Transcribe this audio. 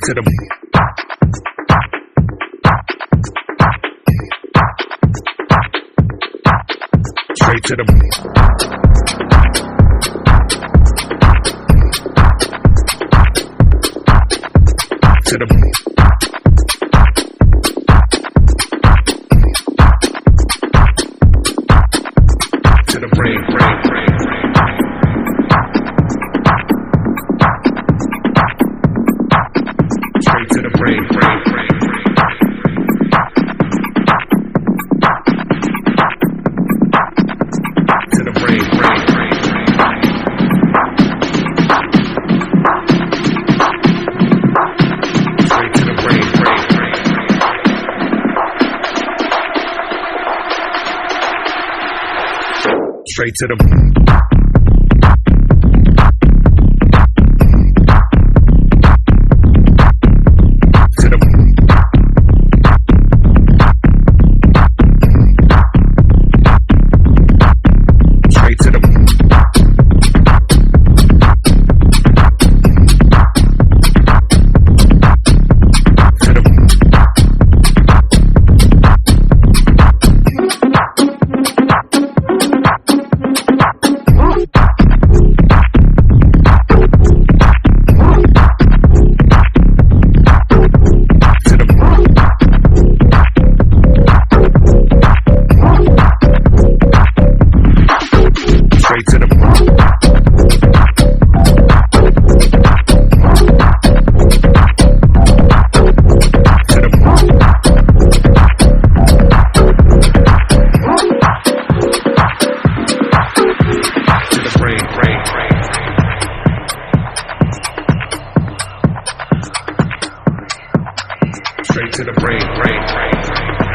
to the straight to the to the to the brain. Straight to the brain. To the brain. Straight to the brain. Straight to the straight to the brain.